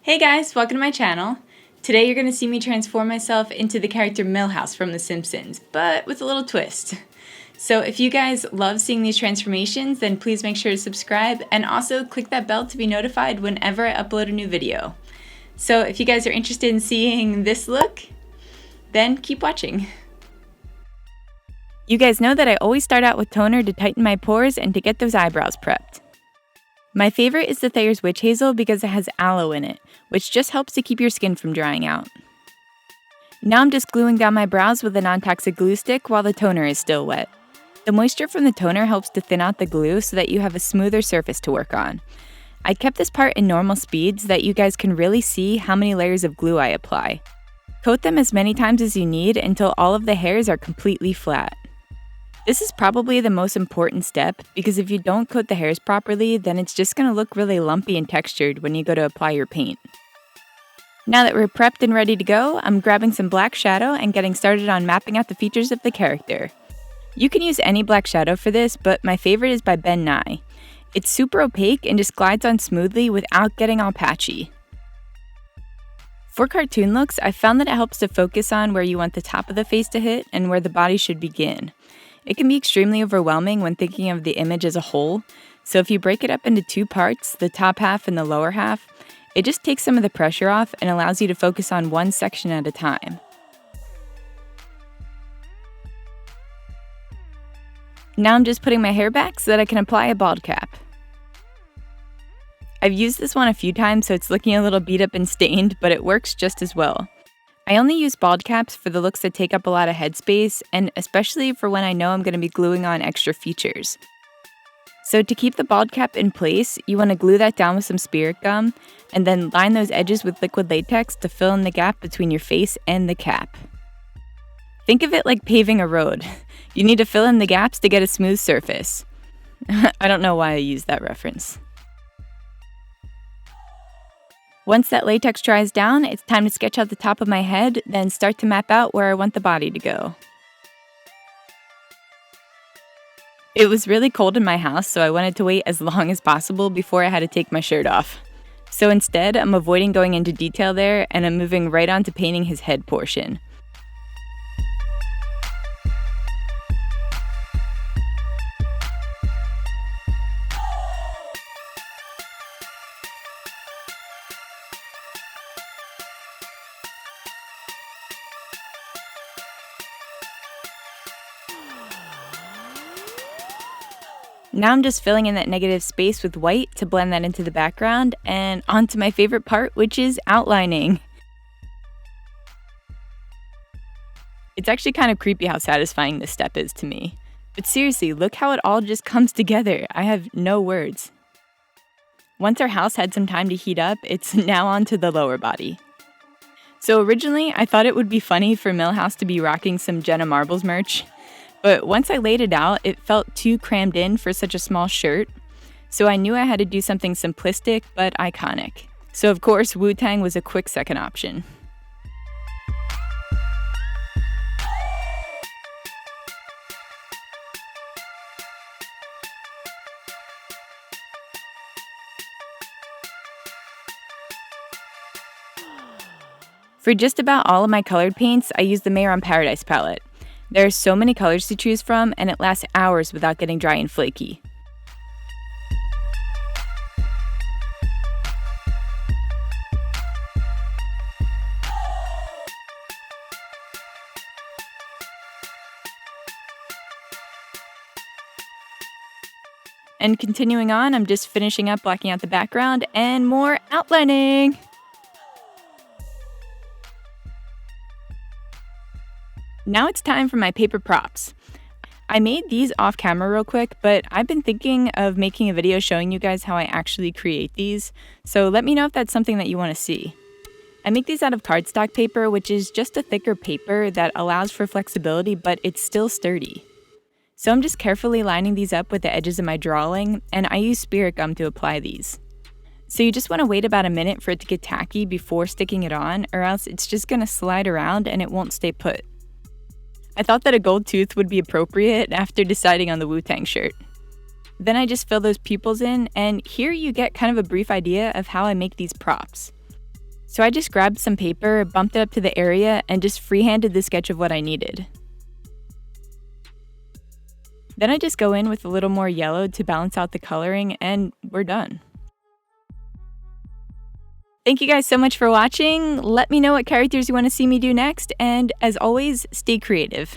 Hey guys, welcome to my channel. Today you're going to see me transform myself into the character Milhouse from The Simpsons, but with a little twist. So if you guys love seeing these transformations, then please make sure to subscribe and also click that bell to be notified whenever I upload a new video. So if you guys are interested in seeing this look, then keep watching. You guys know that I always start out with toner to tighten my pores and to get those eyebrows prepped. My favorite is the Thayer's Witch Hazel because it has aloe in it, which just helps to keep your skin from drying out. Now I'm just gluing down my brows with a non-toxic glue stick while the toner is still wet. The moisture from the toner helps to thin out the glue so that you have a smoother surface to work on. I kept this part in normal speed so that you guys can really see how many layers of glue I apply. Coat them as many times as you need until all of the hairs are completely flat. This is probably the most important step because if you don't coat the hairs properly, then it's just going to look really lumpy and textured when you go to apply your paint. Now that we're prepped and ready to go, I'm grabbing some black shadow and getting started on mapping out the features of the character. You can use any black shadow for this, but my favorite is by Ben Nye. It's super opaque and just glides on smoothly without getting all patchy. For cartoon looks, I found that it helps to focus on where you want the top of the face to hit and where the body should begin. It can be extremely overwhelming when thinking of the image as a whole, so if you break it up into two parts, the top half and the lower half, it just takes some of the pressure off and allows you to focus on one section at a time. Now I'm just putting my hair back so that I can apply a bald cap. I've used this one a few times, so it's looking a little beat up and stained, but it works just as well. I only use bald caps for the looks that take up a lot of headspace, and especially for when I know I'm going to be gluing on extra features. So to keep the bald cap in place, you want to glue that down with some spirit gum, and then line those edges with liquid latex to fill in the gap between your face and the cap. Think of it like paving a road. You need to fill in the gaps to get a smooth surface. I don't know why I used that reference. Once that latex dries down, it's time to sketch out the top of my head, then start to map out where I want the body to go. It was really cold in my house, so I wanted to wait as long as possible before I had to take my shirt off. So instead, I'm avoiding going into detail there, and I'm moving right on to painting his head portion. Now I'm just filling in that negative space with white to blend that into the background, and on to my favorite part, which is outlining. It's actually kind of creepy how satisfying this step is to me. But seriously, look how it all just comes together. I have no words. Once our house had some time to heat up, it's now on to the lower body. So originally, I thought it would be funny for Milhouse to be rocking some Jenna Marbles merch. But once I laid it out, it felt too crammed in for such a small shirt, so I knew I had to do something simplistic but iconic. So of course, Wu-Tang was a quick second option. For just about all of my colored paints, I use the Mayor on Paradise palette. There are so many colors to choose from, and it lasts hours without getting dry and flaky. And continuing on, I'm just finishing up blacking out the background and more outlining. Now it's time for my paper props. I made these off camera real quick, but I've been thinking of making a video showing you guys how I actually create these, so let me know if that's something that you want to see. I make these out of cardstock paper, which is just a thicker paper that allows for flexibility, but it's still sturdy. So I'm just carefully lining these up with the edges of my drawing, and I use spirit gum to apply these. So you just want to wait about a minute for it to get tacky before sticking it on, or else it's just going to slide around and it won't stay put. I thought that a gold tooth would be appropriate after deciding on the Wu-Tang shirt. Then I just fill those pupils in, and here you get kind of a brief idea of how I make these props. So I just grabbed some paper, bumped it up to the area, and just freehanded the sketch of what I needed. Then I just go in with a little more yellow to balance out the coloring, and we're done. Thank you guys so much for watching. Let me know what characters you want to see me do next, and as always, stay creative.